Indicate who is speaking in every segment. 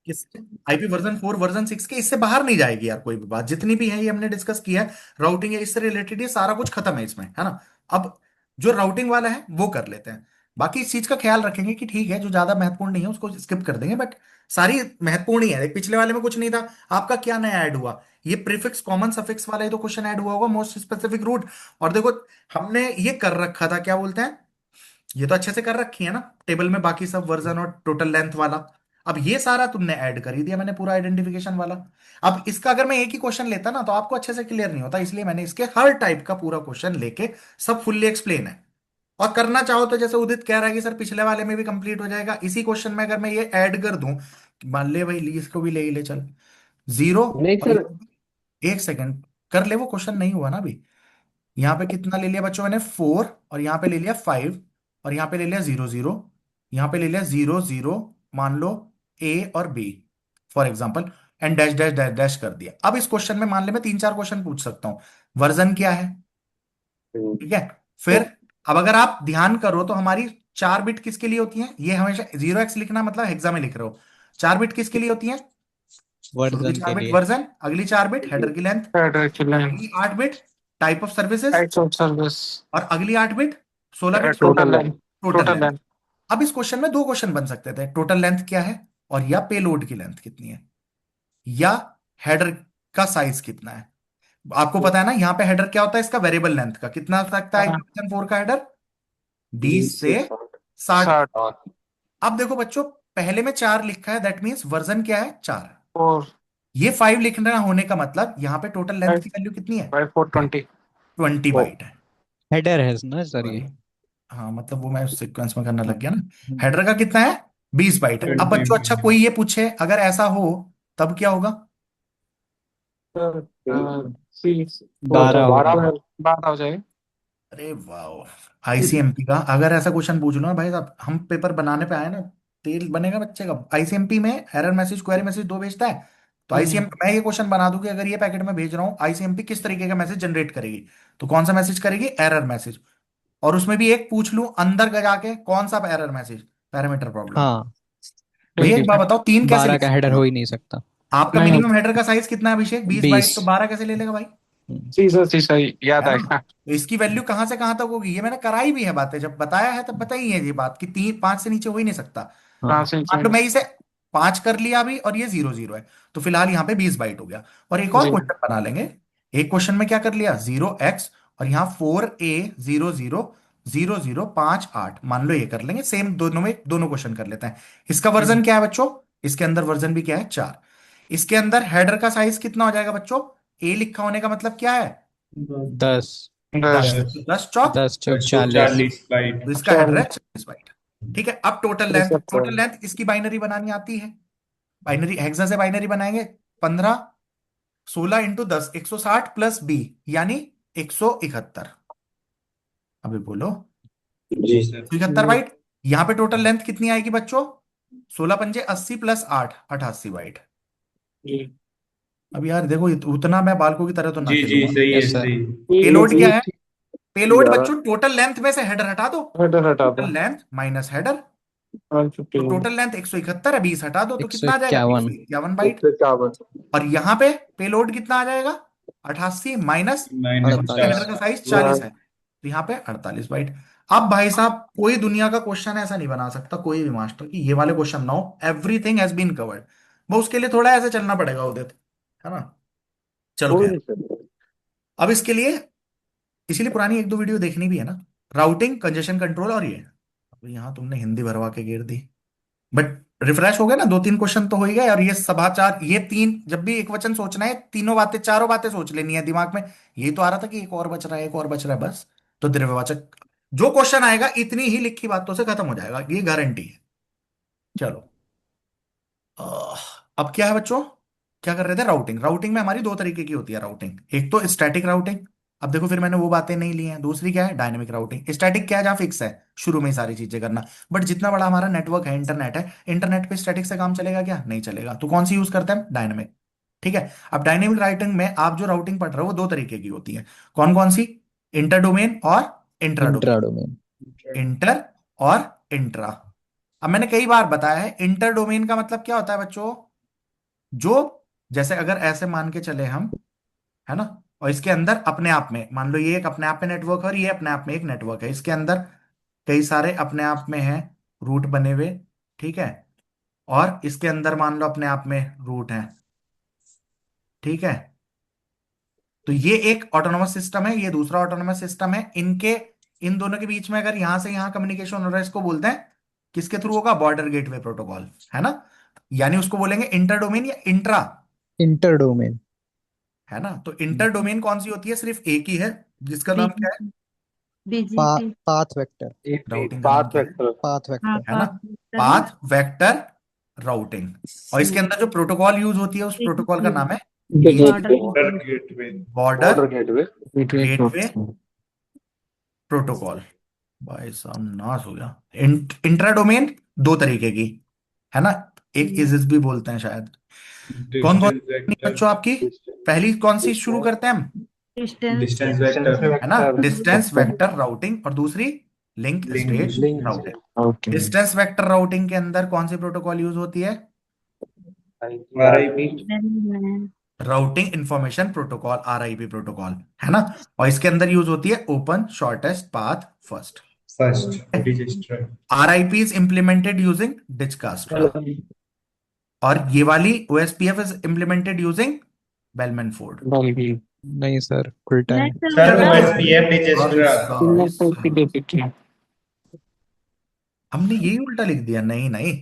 Speaker 1: इस IP version 4 version 6 के इससे बाहर नहीं जाएगी यार, कोई भी बात जितनी भी है ये हमने डिस्कस किया है। राउटिंग है, इससे रिलेटेड ये सारा कुछ खत्म है इसमें, है ना। अब जो राउटिंग वाला है वो कर लेते हैं। बाकी इस चीज का ख्याल रखेंगे कि ठीक है, जो ज्यादा महत्वपूर्ण नहीं है उसको स्किप कर देंगे, बट सारी महत्वपूर्ण ही है। पिछले वाले में कुछ नहीं था, आपका क्या नया ऐड हुआ? ये प्रीफिक्स कॉमन सफिक्स वाला ही तो क्वेश्चन ऐड हुआ होगा, मोस्ट स्पेसिफिक रूट। और देखो, हमने ये कर रखा था, क्या बोलते हैं, ये तो अच्छे से कर रखी है ना टेबल में, बाकी सब वर्जन और टोटल लेंथ वाला। अब ये सारा तुमने ऐड कर ही दिया, मैंने पूरा आइडेंटिफिकेशन वाला। अब इसका अगर मैं एक ही क्वेश्चन लेता ना तो आपको अच्छे से क्लियर नहीं होता, इसलिए मैंने इसके हर टाइप का पूरा क्वेश्चन लेके सब फुल्ली एक्सप्लेन है। और करना चाहो तो जैसे उदित कह रहा है कि सर पिछले वाले में भी कंप्लीट हो जाएगा इसी क्वेश्चन में, अगर मैं ये ऐड कर दूं, मान ले भाई इसको भी ले ही ले चल, जीरो।
Speaker 2: नहीं
Speaker 1: और
Speaker 2: सर।
Speaker 1: एक सेकंड, कर ले, वो क्वेश्चन नहीं हुआ ना अभी। यहाँ पे कितना ले लिया बच्चों मैंने, 4, और यहाँ पे ले लिया 5, और यहाँ पे ले लिया 0 0, यहाँ पे ले लिया 0 0, मान लो ए और B for example, and dash dash dash dash कर दिया। अब इस क्वेश्चन में मान ले मैं 3 4 क्वेश्चन पूछ सकता हूँ, वर्जन क्या है, ठीक है। फिर अब अगर आप ध्यान करो तो हमारी 4 बिट किसके लिए होती है, ये हमेशा 0x लिखना मतलब हेक्सा में लिख रहे हो। 4 बिट किसके लिए होती है? शुरू की
Speaker 3: वर्जन
Speaker 1: चार
Speaker 3: के
Speaker 1: बिट
Speaker 3: लिए।
Speaker 1: वर्जन, अगली 4 बिट हेडर की लेंथ, अगली 8 bit type of services,
Speaker 2: types of service.
Speaker 1: और अगली 8 bit 16 bit
Speaker 2: total length.
Speaker 1: Total
Speaker 2: total
Speaker 1: length.
Speaker 2: Length.
Speaker 1: अब इस क्वेश्चन में दो क्वेश्चन बन सकते थे, टोटल लेंथ क्या है, और या पेलोड की लेंथ कितनी है, या हेडर का साइज कितना है। आपको पता है ना यहाँ पे हेडर क्या होता है, इसका वेरिएबल लेंथ का कितना हो सकता है,
Speaker 2: हाँ,
Speaker 1: IPv4 का हेडर 20
Speaker 2: 20 से
Speaker 1: से
Speaker 2: 60।
Speaker 1: 60।
Speaker 2: 60
Speaker 1: अब देखो बच्चों, पहले में 4 लिखा है, दैट मीन्स वर्जन क्या है, 4।
Speaker 2: और
Speaker 1: ये 5 लिखना होने का मतलब यहाँ पे टोटल लेंथ
Speaker 2: 5
Speaker 1: की वैल्यू कितनी है,
Speaker 2: बाई 420।
Speaker 1: 20 बाइट है।
Speaker 3: हेडर है ना सर
Speaker 1: Sorry।
Speaker 3: ये।
Speaker 1: हाँ मतलब वो मैं सीक्वेंस में करना लग गया ना।
Speaker 3: हम्म।
Speaker 1: हेडर का कितना है, 20 बाइट है। अब बच्चों अच्छा कोई ये पूछे अगर ऐसा हो तब क्या होगा?
Speaker 2: सर सी वो तो
Speaker 3: 12 होगा।
Speaker 2: 12 12 हो जाएगा।
Speaker 1: अरे वाह, आईसीएमपी का अगर ऐसा क्वेश्चन पूछ लो ना भाई साहब, हम पेपर बनाने पे आए ना, तेल बनेगा बच्चे का। आईसीएमपी में एरर मैसेज क्वेरी मैसेज दो भेजता है, तो आईसीएमपी मैं ये क्वेश्चन बना दूं कि अगर ये पैकेट में भेज रहा हूँ आईसीएमपी किस तरीके का मैसेज जनरेट करेगी, तो कौन सा मैसेज करेगी, एरर मैसेज। और उसमें भी एक पूछ लूं अंदर का जाके कौन सा एरर मैसेज, पैरामीटर प्रॉब्लम।
Speaker 3: हाँ,
Speaker 1: भैया
Speaker 2: ठीक
Speaker 1: एक बात
Speaker 2: है।
Speaker 1: बताओ, 3 कैसे
Speaker 3: 12
Speaker 1: लिख
Speaker 3: का
Speaker 1: सकते
Speaker 3: हेडर
Speaker 1: हो
Speaker 3: हो
Speaker 1: आप?
Speaker 3: ही नहीं सकता।
Speaker 1: आपका
Speaker 2: नहीं।
Speaker 1: मिनिमम हेडर का साइज कितना है अभिषेक, 20 बाइट,
Speaker 3: 20।
Speaker 1: तो 12 कैसे ले लेगा भाई?
Speaker 2: सी सर, सी सही याद
Speaker 1: है ना।
Speaker 2: आएगा।
Speaker 1: तो इसकी वैल्यू कहां से कहां तक होगी, ये मैंने कराई भी है बातें, जब बताया है तब बताई है ये बात कि 3 5 से नीचे हो ही नहीं सकता।
Speaker 3: हाँ।
Speaker 2: कहाँ से
Speaker 1: मान लो
Speaker 2: चाहिए?
Speaker 1: मैं इसे 5 कर लिया अभी और ये 0 0 है, तो फिलहाल यहाँ पे 20 बाइट हो गया। और एक और
Speaker 2: जी।
Speaker 1: क्वेश्चन बना लेंगे। एक क्वेश्चन में क्या कर लिया, 0x, और यहाँ 4a 0 0 0 0 5 8, मान लो ये कर लेंगे सेम, दोनों में दोनों क्वेश्चन कर लेते हैं। इसका वर्जन क्या है बच्चों, इसके अंदर वर्जन भी क्या है, 4। इसके अंदर हेडर का साइज कितना हो जाएगा बच्चों, ए लिखा होने का मतलब क्या है,
Speaker 3: 10।
Speaker 1: 10।
Speaker 2: 10।
Speaker 1: 10 चौक,
Speaker 3: 10 चौक
Speaker 4: बच्चों
Speaker 3: 40।
Speaker 4: 40 बाइट।
Speaker 1: तो इसका हेडर है
Speaker 2: चल।
Speaker 1: 40 बाइट। ठीक है, अब टोटल लेंथ, टोटल
Speaker 2: 73।
Speaker 1: लेंथ इसकी बाइनरी बनानी आती है। बाइनरी हेक्सा से बाइनरी बनाएंगे, 15 16 × 10 160 प्लस बी, यानी 171। अभी बोलो,
Speaker 4: जी सर।
Speaker 1: 171 बाइट। यहां पे टोटल लेंथ कितनी आएगी बच्चों, 16 × 5 = 80 प्लस 8 88 बाइट।
Speaker 2: जी
Speaker 1: अब यार देखो उतना मैं बालकों की तरह तो ना
Speaker 4: जी जी
Speaker 1: खेलूंगा।
Speaker 4: सही है
Speaker 3: यस सर।
Speaker 4: सही।
Speaker 1: पेलोड क्या है,
Speaker 2: ठीक।
Speaker 1: पेलोड
Speaker 2: 11।
Speaker 1: बच्चों टोटल लेंथ में से हेडर हटा दो,
Speaker 2: हेडर हटा दो।
Speaker 1: Total length minus header. तो
Speaker 2: 115।
Speaker 1: टोटल लेंथ 171 है, 20 हटा दो तो कितना आ जाएगा,
Speaker 3: 151।
Speaker 1: 151 बाइट।
Speaker 2: 151।
Speaker 1: और यहां पे पेलोड कितना आ जाएगा, 88 माइनस, और उसका हेडर
Speaker 3: 48।
Speaker 4: -4।
Speaker 1: का साइज 40 है, तो यहाँ पे 48 बाइट। अब भाई साहब कोई दुनिया का क्वेश्चन ऐसा नहीं बना सकता कोई भी मास्टर कि ये वाले क्वेश्चन ना हो, एवरीथिंग हैज बीन कवर्ड। वो उसके लिए थोड़ा ऐसे चलना पड़ेगा उदित, है ना। चलो
Speaker 2: कोई
Speaker 1: खैर,
Speaker 2: नहीं सर।
Speaker 1: अब इसके लिए इसीलिए पुरानी एक दो वीडियो देखनी भी है ना, राउटिंग कंजेशन कंट्रोल और ये। अब यहाँ तुमने हिंदी भरवा के घेर दी, बट रिफ्रेश हो गया ना, 2 3 क्वेश्चन तो हो ही गए। और ये सभाचार, ये तीन, जब भी एक वचन सोचना है तीनों बातें चारों बातें सोच लेनी है दिमाग में। यही तो आ रहा था कि एक और बच रहा है, एक और बच रहा है, बस। तो द्रव्यवाचक जो क्वेश्चन आएगा इतनी ही लिखी बातों से खत्म हो जाएगा, ये गारंटी है। चलो, आह, अब क्या है बच्चों, क्या कर रहे थे, राउटिंग। राउटिंग में हमारी दो तरीके की होती है राउटिंग, एक तो स्टैटिक राउटिंग। अब देखो फिर मैंने वो बातें नहीं ली हैं, दूसरी क्या है, डायनेमिक राउटिंग। स्टैटिक क्या है, जहाँ फिक्स है, शुरू में ही सारी चीजें करना। बट जितना बड़ा हमारा नेटवर्क है, इंटरनेट है, इंटरनेट पे स्टैटिक से काम चलेगा क्या, नहीं चलेगा। तो कौन सी यूज करते हैं, डायनेमिक। ठीक है। अब डायनेमिक राउटिंग में आप जो राउटिंग पढ़ रहे हो वो दो तरीके की होती है। कौन कौन सी, इंटर डोमेन और intra
Speaker 3: intra
Speaker 1: domain.
Speaker 3: Domain.
Speaker 1: Inter और इंट्रा। अब मैंने कई बार बताया है, इंटर डोमेन का मतलब क्या होता है बच्चों, जो, जैसे अगर ऐसे मान के चले हम, है ना, और इसके अंदर अपने आप में मान लो ये एक अपने आप में नेटवर्क है और ये अपने आप में एक नेटवर्क है, इसके अंदर कई सारे अपने आप में हैं रूट बने हुए, ठीक है, और इसके अंदर मान लो अपने आप में रूट है, ठीक है। तो ये एक ऑटोनोमस सिस्टम है, ये दूसरा ऑटोनोमस सिस्टम है, इनके इन दोनों के बीच में अगर यहां से यहां कम्युनिकेशन हो रहा है, इसको बोलते हैं, किसके थ्रू होगा, बॉर्डर गेटवे प्रोटोकॉल, है ना। यानी उसको बोलेंगे इंटर डोमेन या इंट्रा,
Speaker 3: इंटर डोमेन।
Speaker 1: है ना। तो इंटर डोमेन कौन सी होती है, सिर्फ एक ही है, जिसका नाम क्या है,
Speaker 4: बीजीपी।
Speaker 3: Path vector.
Speaker 1: राउटिंग का नाम
Speaker 2: पाथ
Speaker 1: क्या है,
Speaker 2: वेक्टर।
Speaker 3: पाथ
Speaker 4: हाँ,
Speaker 3: वेक्टर।
Speaker 1: है ना,
Speaker 4: पाथ वेक्टर है।
Speaker 1: Path vector routing. और इसके अंदर जो प्रोटोकॉल यूज होती है उस प्रोटोकॉल का नाम है
Speaker 4: border
Speaker 1: BGP,
Speaker 4: gateway.
Speaker 2: Gateway.
Speaker 1: Border
Speaker 2: border gateway.
Speaker 1: Gateway protocol. भाई साहब नाश हो गया। इंट्रा डोमेन दो तरीके की, है ना, एक इजिस भी बोलते हैं शायद। कौन कौन
Speaker 5: डिस्टेंस
Speaker 1: सी
Speaker 5: वेक्टर।
Speaker 1: बच्चों आपकी, पहली कौन सी शुरू करते हैं हम,
Speaker 4: डिस्टेंस
Speaker 5: डिस्टेंस
Speaker 2: डिस्टेंस
Speaker 5: वेक्टर।
Speaker 1: है ना, डिस्टेंस
Speaker 2: वेक्टर।
Speaker 1: वेक्टर राउटिंग, और दूसरी link
Speaker 5: link
Speaker 1: state
Speaker 2: link.
Speaker 1: Routing.
Speaker 2: Okay.
Speaker 1: Distance vector routing के अंदर कौन सी प्रोटोकॉल यूज होती है,
Speaker 5: RIP.
Speaker 1: Routing information protocol, RIP protocol, है ना। और इसके अंदर यूज होती है open shortest path first.
Speaker 5: First register.
Speaker 1: RIP is implemented using Dijkstra, और ये वाली OSPF is implemented using Bellman Ford.
Speaker 2: बल्कि
Speaker 3: नहीं सर, उल्टा
Speaker 4: नहीं
Speaker 3: है।
Speaker 4: सर,
Speaker 5: सर
Speaker 4: उल्टा है।
Speaker 5: ओएसपीएफ
Speaker 1: अरे
Speaker 5: रजिस्ट्रा।
Speaker 1: साहब,
Speaker 2: बेसिक है।
Speaker 1: हमने यही उल्टा लिख दिया, नहीं नहीं।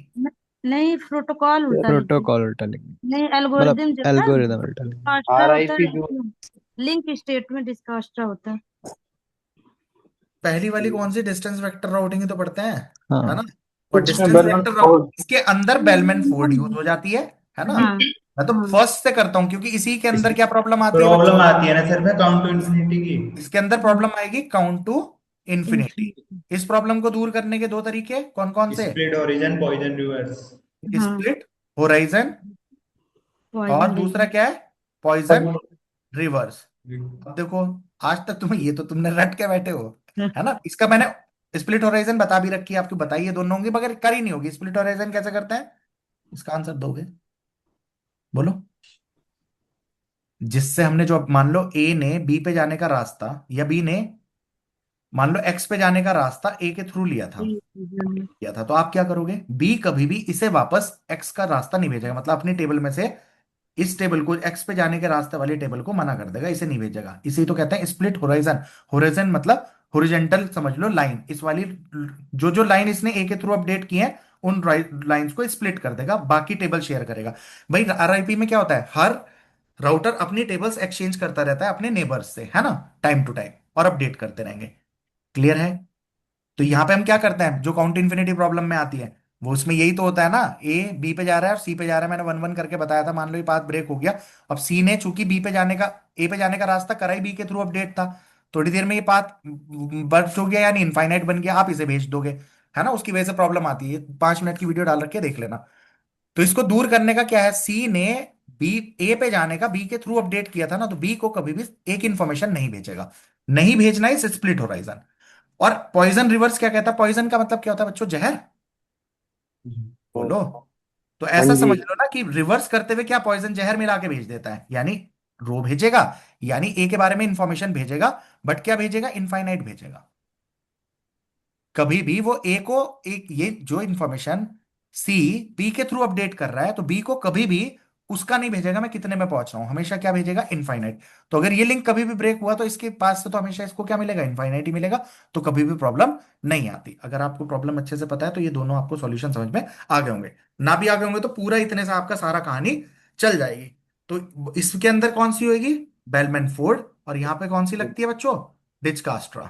Speaker 4: नहीं, प्रोटोकॉल उल्टा लिखे।
Speaker 3: प्रोटोकॉल उल्टा लिखना,
Speaker 4: नहीं,
Speaker 3: मतलब
Speaker 4: एल्गोरिदम जो है ना,
Speaker 3: एल्गोरिदम उल्टा लिखना।
Speaker 4: डिस्कास्ट्रा होता
Speaker 2: आरआईपी
Speaker 4: है,
Speaker 2: जो
Speaker 4: लिंक स्टेट में डिस्कास्ट्रा होता है।
Speaker 1: पहली वाली कौन सी, डिस्टेंस वेक्टर राउटिंग ही तो पढ़ते हैं, है
Speaker 3: हाँ।
Speaker 1: ना। और
Speaker 2: इसमें
Speaker 1: डिस्टेंस
Speaker 2: बर्नर
Speaker 1: वेक्टर
Speaker 2: कोड।
Speaker 1: इसके अंदर बेलमैन फोर्ड यूज हो जाती है ना।
Speaker 4: हाँ,
Speaker 1: मैं तो फर्स्ट से करता हूं क्योंकि इसी के अंदर क्या प्रॉब्लम आती है बच्चों,
Speaker 5: प्रॉब्लम आती है ना सर में काउंट टू इन्फिनिटी की।
Speaker 1: इसके अंदर प्रॉब्लम आएगी काउंट टू इन्फिनिटी।
Speaker 4: इन्फिनिटी।
Speaker 1: इस प्रॉब्लम को दूर करने के दो तरीके कौन कौन से,
Speaker 5: स्प्लिट ओरिजिन पॉइजन रिवर्स।
Speaker 4: हाँ,
Speaker 1: स्प्लिट होराइजन, और
Speaker 4: पॉइजन
Speaker 1: दूसरा
Speaker 4: रिंग।
Speaker 1: क्या है, पॉइजन रिवर्स। अब देखो, आज तक तुम्हें ये तो तुमने रट के बैठे हो, है ना। इसका मैंने स्प्लिट होराइजन बता भी रखी है, आपको बताइए दोनों होंगी मगर कर ही नहीं होगी। स्प्लिट होराइजन कैसे करते हैं, इसका आंसर दोगे, बोलो। जिससे हमने जो मान लो ए ने बी पे जाने का रास्ता, या बी ने मान लो एक्स पे जाने का रास्ता ए के थ्रू लिया था, तो आप क्या करोगे, बी कभी भी इसे वापस एक्स का रास्ता नहीं भेजेगा, मतलब अपनी टेबल में से इस टेबल को, एक्स पे जाने के रास्ते वाली टेबल को मना कर देगा, इसे नहीं भेजेगा। इसे तो कहते हैं स्प्लिट होराइजन। होराइजन मतलब होरिजेंटल समझ लो लाइन, इस वाली जो जो लाइन इसने ए के थ्रू अपडेट की है उन लाइंस को स्प्लिट कर देगा, बाकी टेबल शेयर करेगा। भाई आरआईपी में क्या होता है, हर राउटर अपनी टेबल्स एक्सचेंज करता रहता है अपने नेबर्स से, है ना, टाइम टू टाइम, और अपडेट करते रहेंगे। क्लियर है। तो यहां पे हम क्या करते हैं, जो काउंट इन्फिनिटी प्रॉब्लम में आती है, वो उसमें यही तो होता है ना, ए बी पे जा रहा है और सी पे जा रहा है, मैंने वन वन करके बताया था, मान लो ये पाथ ब्रेक हो गया। अब सी ने चूंकि बी पे जाने का, ए पे जाने का रास्ता करा ही बी के थ्रू अपडेट था, थोड़ी देर में ये पाथ बर्स्ट हो गया, यानी इनफाइनाइट बन गया, आप इसे भेज दोगे, है ना, उसकी वजह से प्रॉब्लम आती है। 5 मिनट की वीडियो डाल रखी है, देख लेना। तो इसको दूर करने का क्या है, सी ने बी ए पे जाने का बी के थ्रू अपडेट किया था ना, तो बी को कभी भी एक इन्फॉर्मेशन नहीं भेजेगा, नहीं भेजना इस स्प्लिट होराइजन। और पॉइजन रिवर्स क्या कहता है, पॉइजन का मतलब क्या होता है बच्चों, जहर, बोलो। तो
Speaker 2: हाँ
Speaker 1: ऐसा
Speaker 2: जी।
Speaker 1: समझ लो ना कि रिवर्स करते हुए क्या, पॉइजन जहर मिला के भेज देता है, यानी रो भेजेगा, यानी ए के बारे में इंफॉर्मेशन भेजेगा, बट क्या भेजेगा, इनफाइनाइट भेजेगा। कभी भी वो ए को, एक ये जो इंफॉर्मेशन सी बी के थ्रू अपडेट कर रहा है, तो बी को कभी भी उसका नहीं भेजेगा मैं कितने में पहुंच रहा हूं, हमेशा क्या भेजेगा, इनफाइनाइट। तो अगर ये लिंक कभी भी ब्रेक हुआ तो इसके पास से तो हमेशा इसको क्या मिलेगा, इनफाइनाइट ही मिलेगा। तो कभी भी प्रॉब्लम नहीं आती। अगर आपको प्रॉब्लम अच्छे से पता है तो ये दोनों आपको सॉल्यूशन समझ में आ गए होंगे। ना भी आ गए होंगे तो पूरा इतने से आपका सारा कहानी चल जाएगी। तो इसके अंदर कौन सी होगी, बेलमैन फोर्ड, और यहां पे कौन सी लगती है बच्चों, डिजकास्ट्रा।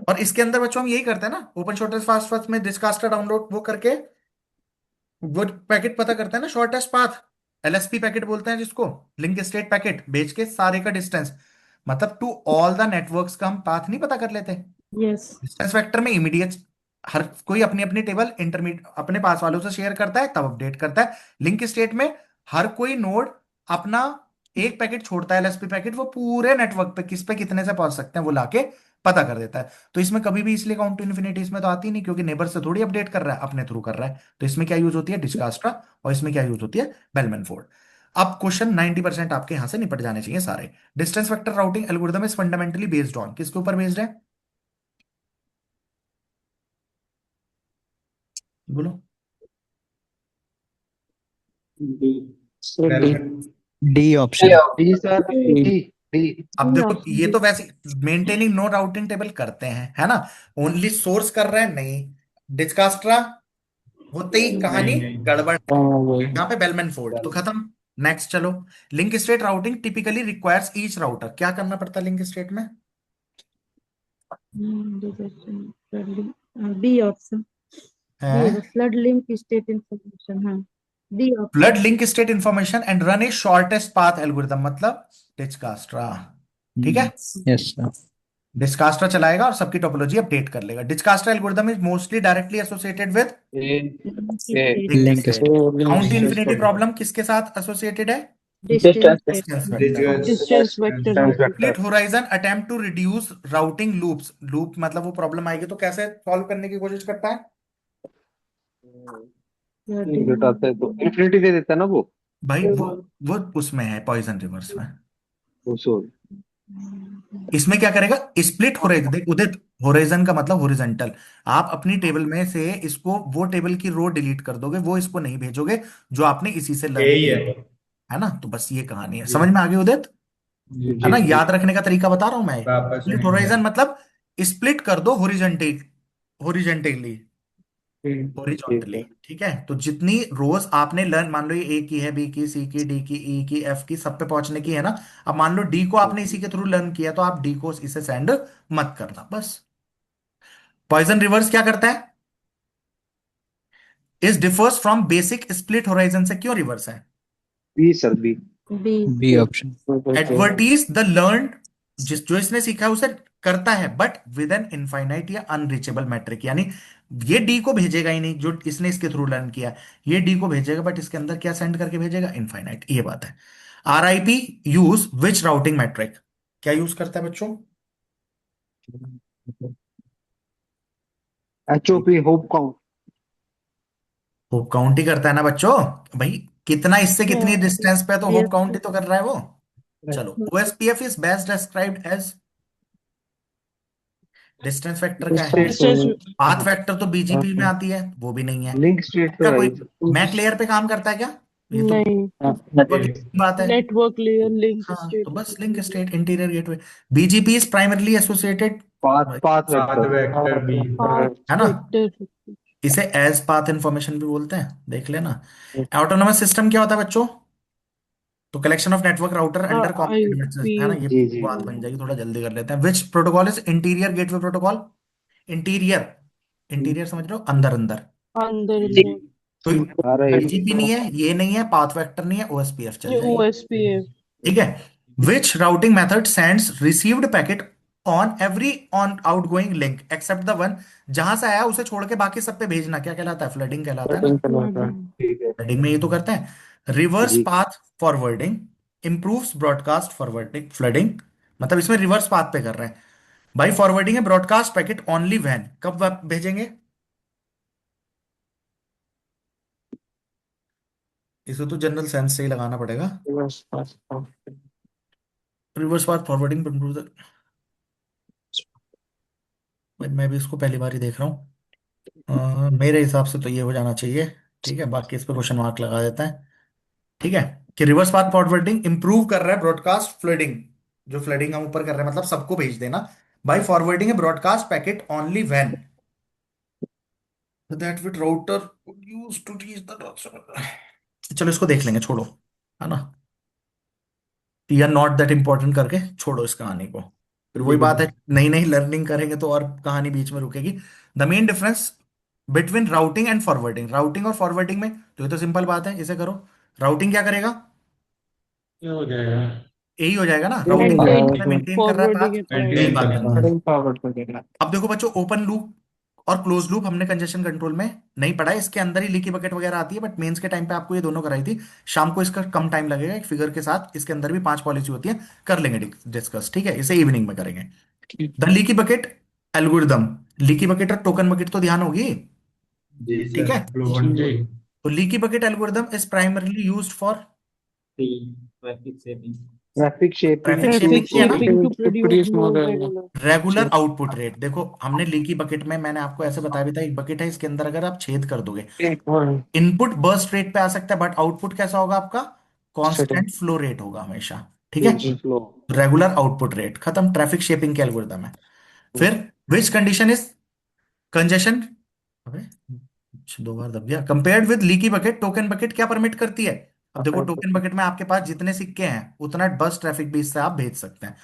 Speaker 1: और इसके अंदर बच्चों हम यही करते हैं ना, ओपन शॉर्टेस्ट फास्ट फर्स्ट में डिस्कास्टर डाउनलोड वो करके वो पैकेट पता करते हैं ना, शॉर्टेस्ट पाथ, एलएसपी पैकेट बोलते हैं जिसको, लिंक स्टेट पैकेट भेज के सारे का डिस्टेंस, मतलब टू ऑल द नेटवर्क्स का हम पाथ नहीं पता कर लेते।
Speaker 4: यस।
Speaker 1: डिस्टेंस वेक्टर में इमीडिएट, हर कोई अपनी अपनी टेबल इंटरमीडिएट अपने पास वालों से शेयर करता है, तब अपडेट करता है। लिंक स्टेट में हर कोई नोड अपना एक पैकेट छोड़ता है, एलएसपी पैकेट, वो पूरे नेटवर्क पे किस पे कितने से पहुंच सकते हैं वो लाके पता कर देता है। तो इसमें कभी भी इसलिए काउंट टू इन्फिनिटी इसमें तो आती नहीं, क्योंकि नेबर से थोड़ी अपडेट कर रहा है, अपने थ्रू कर रहा है। तो इसमें क्या यूज होती है, डिजकास्ट्रा, और इसमें क्या यूज होती है, बेलमैन फोर्ड। अब क्वेश्चन 90% आपके यहां से निपट जाने चाहिए सारे। Distance vector routing algorithm is fundamentally based on, किसके ऊपर बेस्ड है, बोलो।
Speaker 2: Sir D.
Speaker 3: D option.
Speaker 6: D sir, D D.
Speaker 1: अब
Speaker 4: डी
Speaker 1: देखो
Speaker 4: ऑप्शन
Speaker 1: ये
Speaker 4: डी।
Speaker 1: तो वैसे मेंटेनिंग नो राउटिंग टेबल करते हैं, है ना, ओनली सोर्स कर रहे हैं नहीं। डिस्कास्ट्रा होते ही कहानी
Speaker 5: नहीं नहीं।
Speaker 1: गड़बड़,
Speaker 2: वही।
Speaker 1: यहाँ पे बेलमैन फोर्ड तो खत्म। नेक्स्ट चलो, link state routing typically requires each router, क्या करना पड़ता है लिंक स्टेट में,
Speaker 4: बी ऑप्शन।
Speaker 1: है
Speaker 4: फ्लड लिंक स्टेट इंफॉर्मेशन, हाँ D
Speaker 1: flood
Speaker 4: option.
Speaker 1: Link state information and run A shortest path algorithm, मतलब डिजकास्ट्रा। ठीक है,
Speaker 3: यस सर।
Speaker 1: डिजकास्ट्रा चलाएगा और सबकी टोपोलॉजी अपडेट कर लेगा। Dijkstra algorithm is mostly directly associated with
Speaker 3: link
Speaker 1: state. Count infinity problem किसके साथ एसोसिएटेड है,
Speaker 4: distance
Speaker 1: distance vector.
Speaker 5: Reduce
Speaker 4: vector.
Speaker 1: Split horizon attempt to reduce routing loops, loop मतलब वो प्रॉब्लम आएगी तो कैसे सॉल्व करने की कोशिश करता है,
Speaker 6: घटाता है तो इन्फिनिटी दे देता है ना वो।
Speaker 1: भाई वो उसमें है पॉइजन रिवर्स में।
Speaker 6: वो सॉरी।
Speaker 1: इसमें क्या करेगा, स्प्लिट होराइजन, देख उदित, होराइजन का मतलब हॉरिजॉन्टल। आप अपनी टेबल में से इसको, वो टेबल की रो डिलीट कर दोगे, वो इसको नहीं भेजोगे जो आपने इसी से लर्न
Speaker 5: यही
Speaker 1: किया,
Speaker 5: है।
Speaker 1: है ना। तो बस ये कहानी है,
Speaker 5: जी
Speaker 1: समझ में आ गई उदित,
Speaker 5: जी
Speaker 1: है
Speaker 6: जी
Speaker 1: ना।
Speaker 6: जी।
Speaker 1: याद रखने का तरीका बता रहा हूं मैं।
Speaker 5: वापस
Speaker 1: स्प्लिट
Speaker 5: सुनेंगे।
Speaker 1: होराइजन मतलब स्प्लिट कर दो हॉरिजॉन्टली, हॉरिजॉन्टली,
Speaker 6: ठीक
Speaker 1: हॉरिजॉन्टली।
Speaker 6: है।
Speaker 1: ठीक है, तो जितनी रोज आपने लर्न, मान लो ये ए की है, बी की, सी की, डी की, ई की, एफ की, सब पे पहुंचने की है ना। अब मान लो डी को आपने इसी के थ्रू लर्न किया, तो आप डी को इसे सेंड मत करना बस। पॉइजन रिवर्स क्या करता है, इस differs from basic split horizon से, क्यों रिवर्स है,
Speaker 6: B sir, B.
Speaker 4: B.
Speaker 3: B option.
Speaker 1: Advertise the learn, जिस जो इसने सीखा है उसे करता है, बट विद एन इनफाइनाइट या अनरीचेबल मैट्रिक, यानी ये डी को भेजेगा ही नहीं जो इसने इसके थ्रू लर्न किया, ये डी को भेजेगा बट इसके अंदर क्या सेंड करके भेजेगा, इनफाइनाइट, ये बात है। RIP use which routing metric, क्या यूज करता है बच्चों,
Speaker 6: HOP, hop count.
Speaker 1: Hop count ही करता है ना बच्चों, भाई कितना इससे कितनी डिस्टेंस पे है, तो होप काउंट ही तो कर रहा है वो। चलो, OSPF is best described as, distance vector क्या है, पाथ वेक्टर तो बीजीपी में आती है, वो भी नहीं है।
Speaker 6: लिंक स्टेट तो
Speaker 1: क्या
Speaker 6: है
Speaker 1: कोई
Speaker 6: ही।
Speaker 1: मैक लेयर पे काम करता है क्या, ये तो
Speaker 7: नहीं,
Speaker 1: network की बात है।
Speaker 7: नेटवर्क लेयर लिंक
Speaker 1: हाँ,
Speaker 7: स्टेट।
Speaker 1: तो बस link state interior gateway. BGP is primarily associated,
Speaker 6: path path
Speaker 5: path
Speaker 6: vector.
Speaker 5: Vector B.
Speaker 1: है ना,
Speaker 7: वेक्टर।
Speaker 1: इसे एज पाथ इंफॉर्मेशन भी बोलते हैं, देख लेना। ऑटोनोमस सिस्टम क्या होता है बच्चों, तो collection of network router under common devices,
Speaker 7: IP.
Speaker 1: है ना, ये
Speaker 6: जी जी।
Speaker 1: बात बन जाएगी, थोड़ा जल्दी कर लेते हैं। विच protocol is interior gateway protocol, interior, interior समझ रहे हो, अंदर अंदर।
Speaker 7: अंदर अंदर।
Speaker 1: तो
Speaker 6: आ रहा है।
Speaker 1: बीजीपी नहीं है, ये नहीं है, पाथ वेक्टर नहीं है, ओएसपीएफ चल
Speaker 7: ये
Speaker 1: जाएगी।
Speaker 7: ओएसपीएफ।
Speaker 1: ठीक है, which routing method sends received packet on every on outgoing link except the one, जहां से आया उसे छोड़ के बाकी सब पे भेजना, क्या कहलाता है, फ्लडिंग कहलाता है ना।
Speaker 6: ठीक है।
Speaker 1: फ्लडिंग में ये तो करते हैं। रिवर्स
Speaker 6: जी।
Speaker 1: Path forwarding improves broadcast forwarding, flooding मतलब इसमें रिवर्स पाथ पे कर रहे हैं। भाई फॉरवर्डिंग है, ब्रॉडकास्ट पैकेट ओनली व्हेन, कब भेजेंगे, इसे तो जनरल सेंस से ही लगाना पड़ेगा। रिवर्स पाथ फॉरवर्डिंग मैं भी इसको पहली बार ही देख रहा हूँ। मेरे हिसाब से तो ये हो जाना चाहिए। ठीक है, बाकी इस पे क्वेश्चन मार्क लगा देता है। ठीक है, कि रिवर्स पाथ फॉरवर्डिंग इंप्रूव कर रहा है ब्रॉडकास्ट फ्लडिंग, जो फ्लडिंग हम ऊपर कर रहे हैं मतलब सबको भेज देना। बाय फॉरवर्डिंग है broadcast packet only when that with router use to reach the, चलो इसको देख लेंगे, छोड़ो, है ना, या नॉट दैट इंपॉर्टेंट करके छोड़ो इस कहानी को। फिर वही बात है, नई नई लर्निंग करेंगे तो और कहानी बीच में रुकेगी। The main difference between routing and forwarding, routing और फॉरवर्डिंग में तो ये तो सिंपल बात है, इसे करो। राउटिंग क्या करेगा,
Speaker 5: ये हो जाएगा।
Speaker 1: यही हो जाएगा ना, राउटिंग
Speaker 7: मेंटेन।
Speaker 1: मेंटेन कर रहा है
Speaker 7: फॉरवर्डिंग
Speaker 1: पाथ, यही
Speaker 5: मेंटेन
Speaker 1: बात
Speaker 5: करेगा।
Speaker 1: करनी है। अब देखो बच्चों, ओपन लूप और क्लोज लूप हमने कंजेशन कंट्रोल में नहीं पढ़ा है, इसके अंदर ही लीकी बकेट वगैरह आती है, बट मेंस के टाइम पे आपको ये दोनों कराई थी। शाम को इसका कम टाइम लगेगा, एक फिगर के साथ, इसके अंदर भी 5 पॉलिसी होती है, कर लेंगे डिस्कस, ठीक है, इसे इवनिंग में करेंगे। The leaky bucket algorithm, leaky bucket और टोकन बकेट तो ध्यान होगी,
Speaker 5: जी
Speaker 1: ठीक है।
Speaker 5: सर फ्लुएंट जी
Speaker 1: तो leaky bucket algorithm is primarily used for
Speaker 6: traffic shaping
Speaker 1: traffic
Speaker 7: Traffic
Speaker 1: shaping किया ना,
Speaker 7: shaping to
Speaker 5: to
Speaker 7: produce
Speaker 5: produce
Speaker 7: more
Speaker 5: more
Speaker 7: regular.
Speaker 1: Regular output rate. देखो हमने लीकी बकेट में मैंने आपको ऐसे बताया भी था, एक बकेट है इसके अंदर अगर आप छेद कर दोगे, इनपुट बर्स्ट रेट पे आ सकता है, बट आउटपुट कैसा होगा आपका, कांस्टेंट फ्लो रेट होगा हमेशा, ठीक है।
Speaker 6: फ्लो।
Speaker 1: रेगुलर आउटपुट रेट खत्म, ट्रैफिक शेपिंग के एल्गोरिदम है। फिर विच कंडीशन इज कंजेशन, अबे दो बार दब गया, compared with leaky bucket, token bucket क्या परमिट करती है। अब देखो टोकन बकेट में आपके पास जितने सिक्के हैं उतना बस ट्रैफिक भी इससे आप भेज सकते हैं।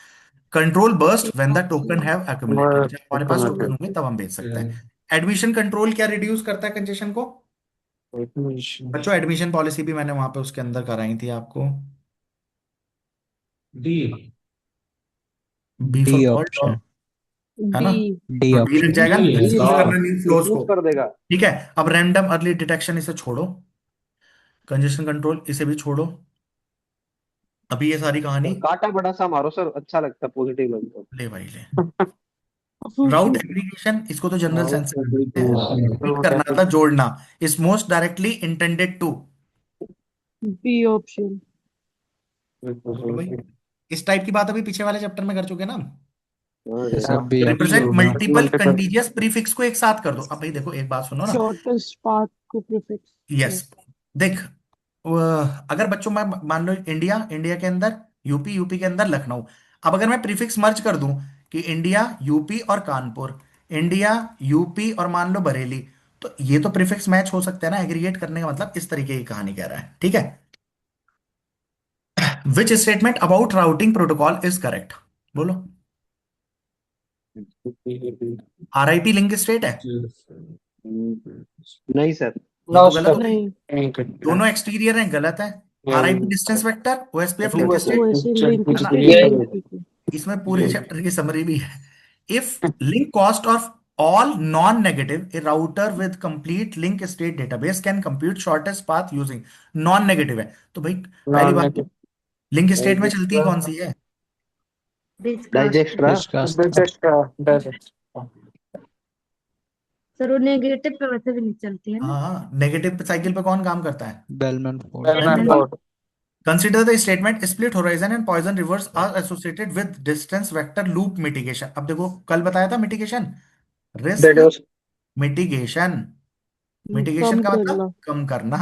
Speaker 1: Control burst when the token have accumulated, जब हमारे पास टोकन होंगे तब हम भेज सकते हैं। एडमिशन कंट्रोल क्या रिड्यूस करता है कंजेशन को, बच्चों एडमिशन पॉलिसी भी मैंने वहां पे उसके अंदर कराई थी आपको,
Speaker 5: D
Speaker 1: B
Speaker 3: D
Speaker 1: for ball
Speaker 3: option,
Speaker 1: है ना,
Speaker 7: D.
Speaker 3: डी
Speaker 1: तो डी लग
Speaker 3: ऑप्शन।
Speaker 1: जाएगा ना,
Speaker 5: डी है
Speaker 1: मिसयूज
Speaker 5: सर
Speaker 1: करना नहीं फ्लोज
Speaker 6: यूज
Speaker 1: को,
Speaker 6: कर देगा।
Speaker 1: ठीक है। अब रैंडम अर्ली डिटेक्शन इसे छोड़ो, कंजेशन कंट्रोल इसे भी छोड़ो, अभी ये सारी कहानी,
Speaker 6: सर काटा बड़ा सा मारो सर, अच्छा लगता है, पॉजिटिव लगता
Speaker 1: ले भाई ले। राउट एग्रीगेशन, इसको तो जनरल सेंस से करते हैं, फिट करना
Speaker 6: है।
Speaker 1: था जोड़ना, is most directly intended to,
Speaker 7: B option.
Speaker 1: बोलो भाई। इस टाइप की बात अभी पीछे वाले चैप्टर में कर चुके ना हम।
Speaker 3: सब B
Speaker 1: represent
Speaker 3: option.
Speaker 1: Multiple contiguous prefix को एक साथ कर दो। अब भाई देखो एक बात सुनो ना,
Speaker 7: Shortest path को prefix.
Speaker 1: यस, देख अगर बच्चों मैं मान लो इंडिया, इंडिया के अंदर यूपी, यूपी के अंदर लखनऊ, अब अगर मैं प्रीफिक्स मर्ज कर दूं कि इंडिया यूपी और कानपुर, इंडिया यूपी और मान लो बरेली, तो ये तो प्रीफिक्स मैच हो सकते हैं ना, एग्रीगेट करने का मतलब इस तरीके की कहानी कह रहा है, ठीक है। Which statement about routing protocol is correct, बोलो। आरआईपी लिंक स्टेट है,
Speaker 6: नहीं सर।
Speaker 1: ये तो गलत हो गई,
Speaker 7: नहीं.
Speaker 1: दोनों एक्सटीरियर हैं, गलत है। RIP distance vector, OSPF link
Speaker 6: true
Speaker 1: state,
Speaker 7: OSA link
Speaker 1: है ना।
Speaker 7: state UP को.
Speaker 1: इसमें पूरे चैप्टर की समरी भी है। If link cost of all non negative, A router with complete link state database can compute shortest path using, non negative है तो भाई पहली बात तो लिंक स्टेट में चलती कौन सी है,
Speaker 4: डिस्कास्ट।
Speaker 6: डाइजेस्ट्रा।
Speaker 3: डिस्कस।
Speaker 4: सर वो नेगेटिव पे वैसे भी नहीं चलती है ना।
Speaker 1: हाँ नेगेटिव साइकिल पे कौन काम करता है,
Speaker 3: Bellman Ford.
Speaker 4: Bellman.
Speaker 1: Consider the statement split horizon and poison reverse are associated with distance vector loop mitigation. अब देखो कल बताया था मिटिगेशन, रिस्क मिटिगेशन, मिटिगेशन
Speaker 7: कम
Speaker 1: का मतलब
Speaker 7: करना.
Speaker 1: कम करना,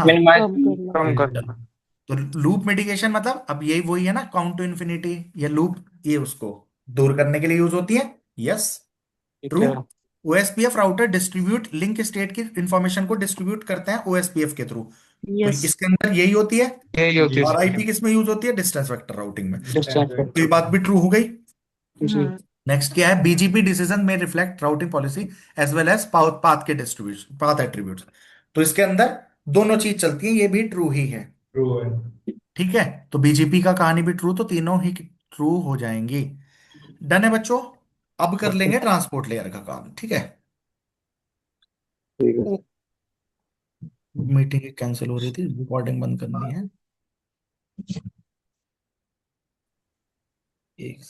Speaker 7: कम करना.
Speaker 1: तो लूप मिटिगेशन मतलब अब यही वही है ना, काउंट टू इन्फिनिटी, ये लूप ये उसको दूर करने के लिए यूज होती है, yes true. OSPF router distribute link state की इंफॉर्मेशन को डिस्ट्रीब्यूट करते हैं ओएसपीएफ के थ्रू, तो
Speaker 7: Yes.
Speaker 1: इसके अंदर यही होती है।
Speaker 5: जी
Speaker 1: आरआईपी किस में यूज होती है, डिस्टेंस वेक्टर राउटिंग में, तो ये
Speaker 5: सर
Speaker 1: बात भी ट्रू हो गई।
Speaker 4: हाँ।
Speaker 1: नेक्स्ट क्या है, बीजीपी डिसीजन में reflect routing policy as well as path के डिस्ट्रीब्यूशन, पाथ एट्रीब्यूट्स, तो इसके अंदर दोनों चीज चलती है, ये भी ट्रू ही है,
Speaker 5: ट्रू है
Speaker 1: ठीक है। तो बीजेपी का कहानी भी ट्रू, तो तीनों ही ट्रू हो जाएंगी। डन है बच्चों, अब कर लेंगे ट्रांसपोर्ट लेयर का काम, ठीक है।
Speaker 6: ठीक है।
Speaker 1: मीटिंग कैंसिल हो रही थी, रिकॉर्डिंग बंद करनी है, एक